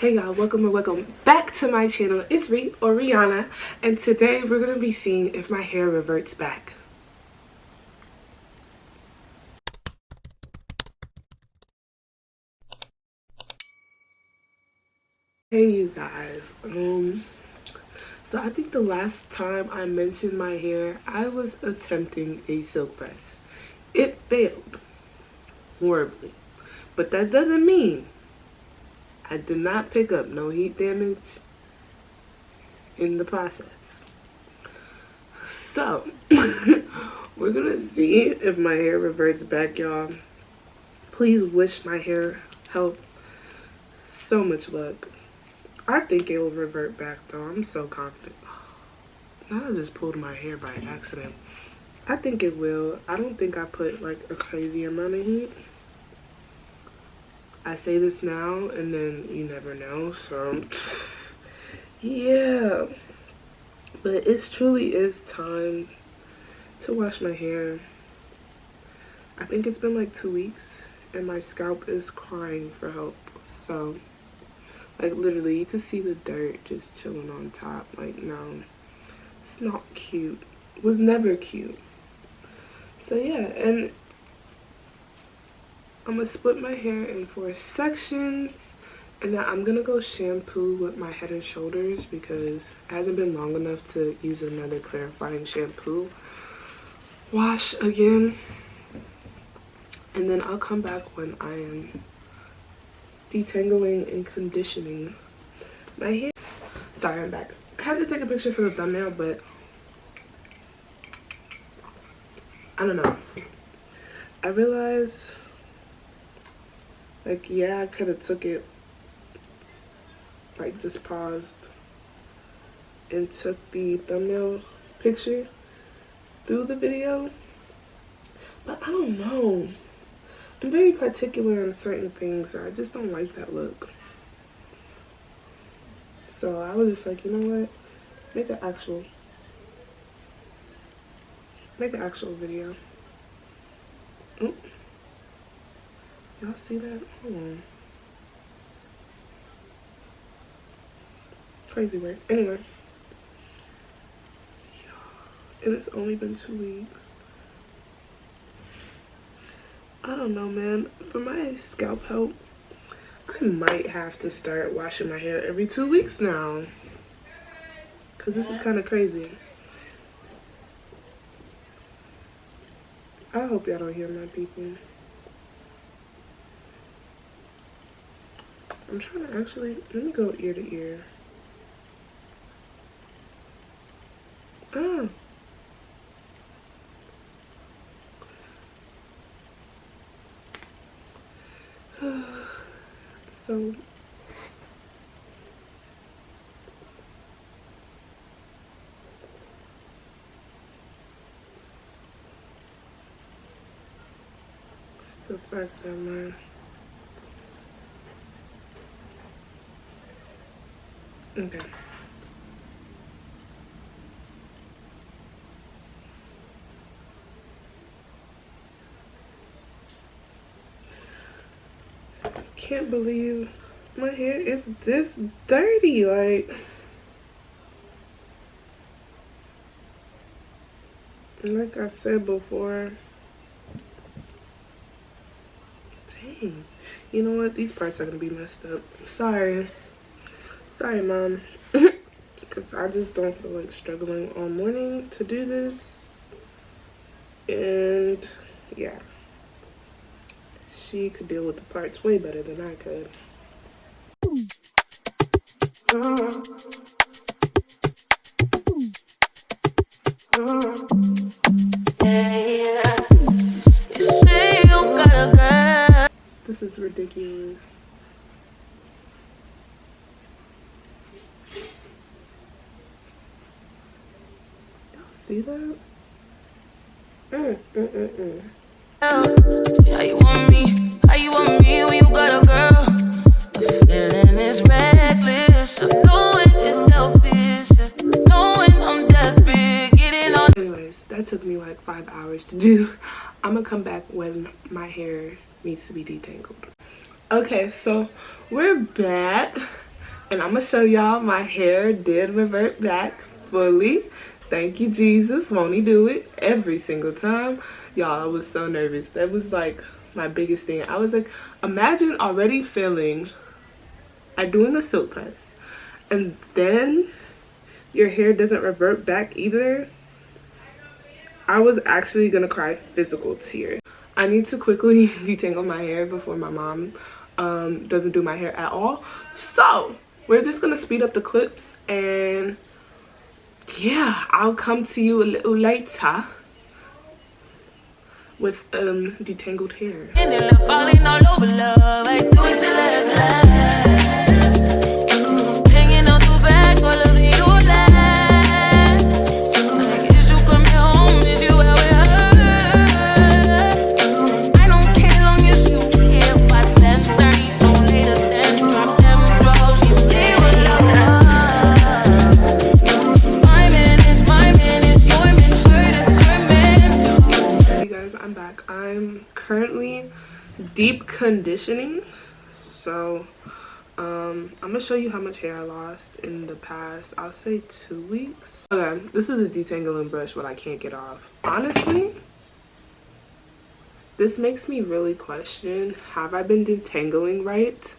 Hey y'all, welcome or welcome back to my channel. It's Ree or Rihanna, and today we're gonna be seeing if my hair reverts back. Hey you guys, so I think the last time I mentioned my hair, I was attempting a silk press. It failed horribly, but that doesn't mean I did not pick up no heat damage in the process. So, we're gonna see if my hair reverts back, y'all. Please wish my hair health so much luck. I think it will revert back though. I'm so confident. Now I just pulled my hair by accident. I think it will. I don't think I put like a crazy amount of heat. I say this now and then you never know, so yeah. But it truly is time to wash my hair. I think it's been like 2 weeks and my scalp is crying for help. So like literally you can see the dirt just chilling on top. Like no, it's not cute. It was never cute. So yeah, and I'm gonna split my hair in 4 sections, and then I'm gonna go shampoo with my Head and Shoulders because it hasn't been long enough to use another clarifying shampoo. Wash again, and then I'll come back when I am detangling and conditioning my hair. Sorry, I'm back. I have to take a picture for the thumbnail, but I don't know. I realized, like, yeah, I could have took it, like, just paused and took the thumbnail picture through the video, but I don't know. I'm very particular on certain things. I just don't like that look. So I was just like, you know what? Make an actual video. Oh, y'all see that? Hold on. Crazy work. Anyway. And it's only been 2 weeks. I don't know, man. For my scalp health, I might have to start washing my hair every 2 weeks now. Because this is kind of crazy. I hope y'all don't hear my people. I'm trying to actually, let me go ear to ear. Ah. So it's the fact that my okay. Can't believe my hair is this dirty. Like I said before. Dang. You know what? These parts are gonna be messed up. Sorry, mom. Because I just don't feel like struggling all morning to do this. And yeah, she could deal with the parts way better than I could. This is ridiculous. Y'all see that? How you want me? How you want me when you got a girl? The feeling is reckless, of knowing it's selfish, knowing I'm desperate, getting on. Anyways, that took me like 5 hours to do. I'm gonna come back when my hair needs to be detangled. Okay, so we're back And I'm gonna show y'all my hair did revert back fully. Thank you, Jesus. Won't he do it every single time? Y'all, I was so nervous. That was like my biggest thing. I was like, imagine already feeling like doing a silk press and then your hair doesn't revert back either. I was actually gonna cry physical tears. I need to quickly detangle my hair before my mom doesn't do my hair at all. So we're just gonna speed up the clips, and yeah, I'll come to you a little later with detangled hair. Falling all over love, I do it till it's last. Hanging on the back, all of you last. Like, is you coming home? Is you where we are? I don't care long as you here by 10:30, no later than drop them draws. You play with love. My man is your man, hurt is her man too. Hey guys, I'm back. I'm currently deep conditioning, so I'm gonna show you how much hair I lost in the past, I'll say 2 weeks. Okay, this is a detangling brush, but I can't get off. Honestly, this makes me really question, have I been detangling right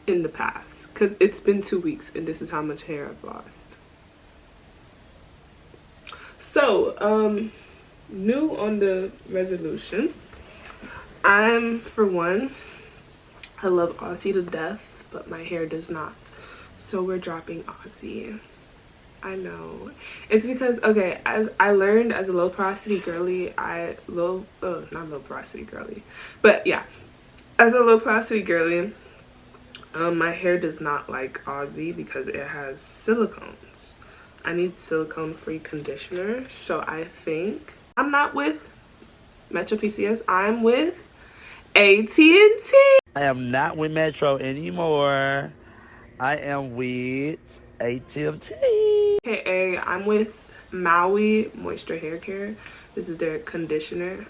in the past? Because it's been 2 weeks and this is how much hair I've lost. So new on the resolution, for one, I love Aussie to death, but my hair does not. So we're dropping Aussie. I know. It's because, okay, as I learned as a low porosity girly, not low porosity girly, but yeah, as a low porosity girly, my hair does not like Aussie because it has silicones. I need silicone free conditioner. So I think I'm not with Metro PCS, I'm with AT&T. I am not with Metro anymore. I am with AT&T. AKA I'm with Maui Moisture Hair Care. This is their conditioner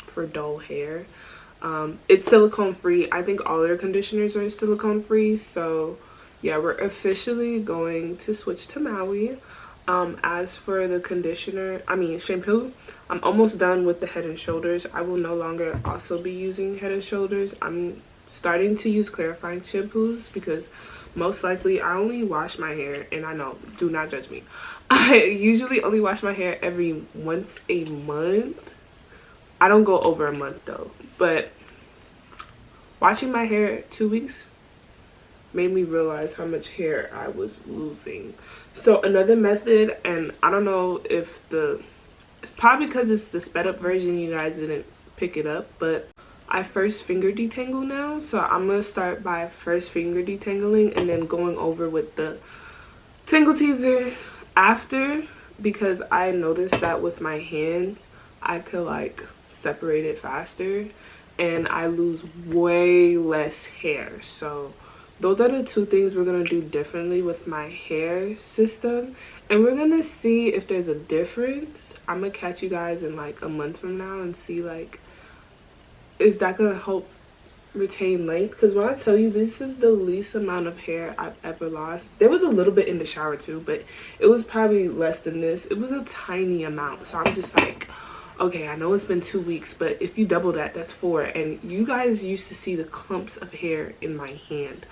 for dull hair. It's silicone free. I think all their conditioners are silicone free. So yeah, we're officially going to switch to Maui. As for the shampoo, I'm almost done with the Head and Shoulders. I will no longer also be using Head and Shoulders. I'm starting to use clarifying shampoos because most likely I only wash my hair, and I know, do not judge me. I usually only wash my hair every once a month. I don't go over a month though, but washing my hair 2 weeks made me realize how much hair I was losing. So another method, and I don't know if it's probably because it's the sped up version, you guys didn't pick it up, but I first finger detangle now. So I'm gonna start by first finger detangling and then going over with the tangle teaser after, because I noticed that with my hands I could like separate it faster and I lose way less hair. So those are the two things we're going to do differently with my hair system, and we're going to see if there's a difference. I'm going to catch you guys in like a month from now and see like, is that going to help retain length? Because when I tell you, this is the least amount of hair I've ever lost. There was a little bit in the shower too, but it was probably less than this. It was a tiny amount. So I'm just like, okay, I know it's been 2 weeks, but if you double that, that's 4. And you guys used to see the clumps of hair in my hand.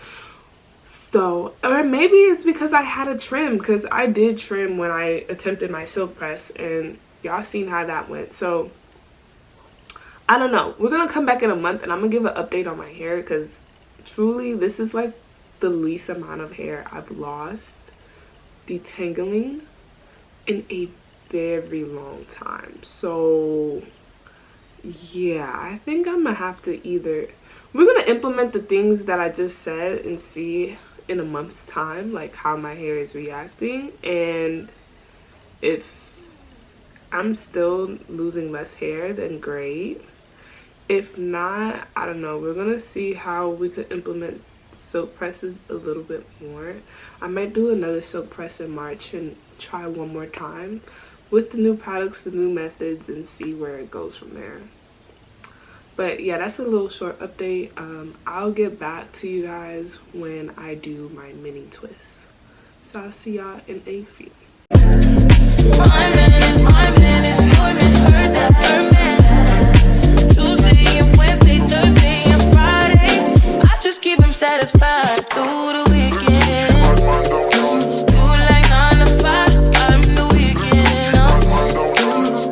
So, or maybe it's because I had a trim, because I did trim when I attempted my silk press, and y'all seen how that went. So, I don't know. We're going to come back in a month, and I'm going to give an update on my hair, because truly, this is like the least amount of hair I've lost detangling in a very long time. So yeah, I think I'm gonna have to we're gonna implement the things that I just said and see in a month's time like how my hair is reacting, and if I'm still losing less hair, then great. If not, I don't know. We're gonna see how we could implement silk presses a little bit more. I might do another silk press in March and try one more time with the new products, the new methods, and see where it goes from there. But yeah, that's a little short update. I'll get back to you guys when I do my mini twist. So I'll see y'all in a few. My man is your man, her that's her man. Tuesday and Wednesday, Thursday and Friday, I just keep him satisfied through the weekend. Do like 9 to 5, I'm the weekend.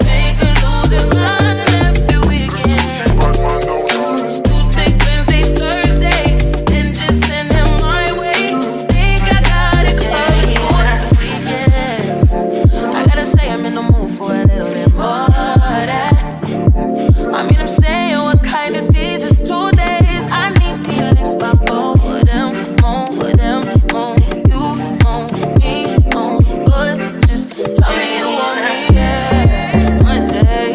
Make her lose his mind every weekend. Do take Wednesday, Thursday, and just send him my way. Think I got it covered for the weekend. I gotta say I'm in the mood for a little bit more of that. I mean, I'm saying what kind of days? It's 2 days. I need feelings by 4 of them, more of them, more you, more me, more us. Just tell me you want me, yeah, one day,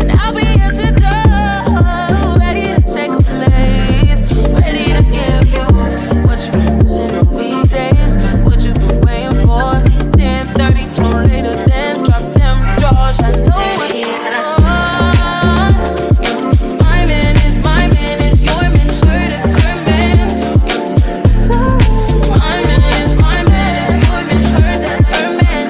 and I'll be at your door, ready to take a place, ready to give you what you missing on weekdays, what you been waiting for. 10:30, no later than drop them drawers. I know what you want. My man is your man, her that's her man too. My man is your man, her that's her man.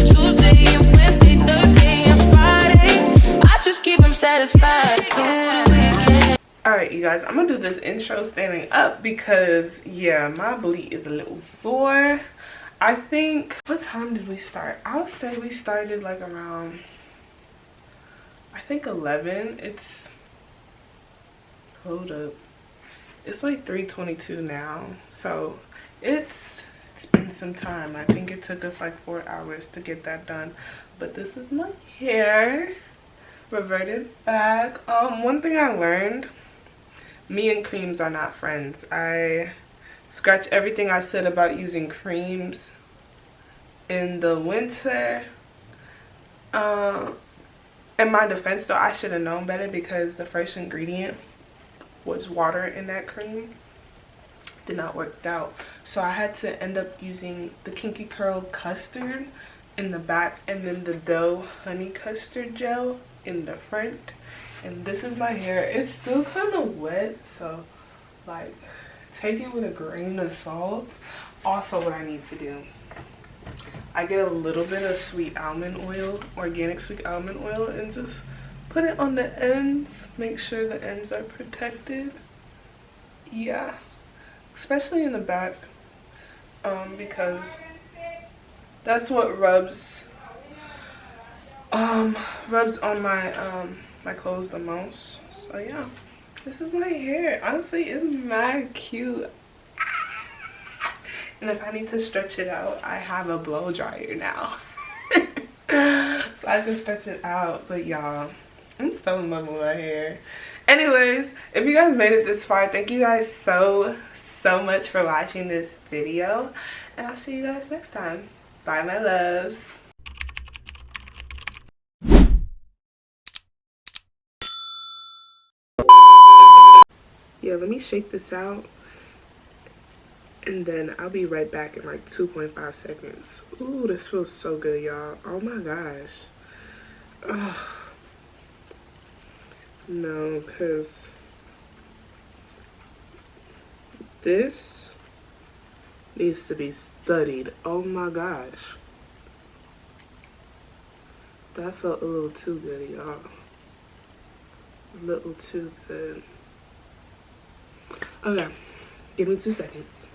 Tuesday and Wednesday, Thursday and Friday, I just keep him satisfied through the weekend. Alright, you guys, I'm gonna do this intro standing up because, yeah, my booty is a little sore. I think, what time did we start? I'll say we started like around, I think 11. Hold up. It's like 3:22 now. So it's been some time. I think it took us like 4 hours to get that done. But this is my hair. Reverted back. One thing I learned, me and creams are not friends. I scratch everything I said about using creams in the winter. In my defense though, I should have known better because the first ingredient was water in that cream. Did not work out. So I had to end up using the Kinky Curl custard in the back and then the dough honey custard gel in the front. And this is my hair. It's still kind of wet, so like take it with a grain of salt. Also, what I need to do, I get a little bit of sweet almond oil, organic sweet almond oil, and just put it on the ends. Make sure the ends are protected. Yeah, especially in the back, because that's what rubs on my my clothes the most. So yeah, this is my hair. Honestly, it's mad cute. And if I need to stretch it out, I have a blow dryer now. So I can stretch it out. But y'all, I'm so in love with my hair. Anyways, if you guys made it this far, thank you guys so much for watching this video. And I'll see you guys next time. Bye, my loves. Yeah, let me shake this out. And then I'll be right back in like 2.5 seconds. Ooh, this feels so good, y'all. Oh my gosh. Ugh. No, because this needs to be studied. Oh my gosh. That felt a little too good, y'all. A little too good. Okay, give me 2 seconds.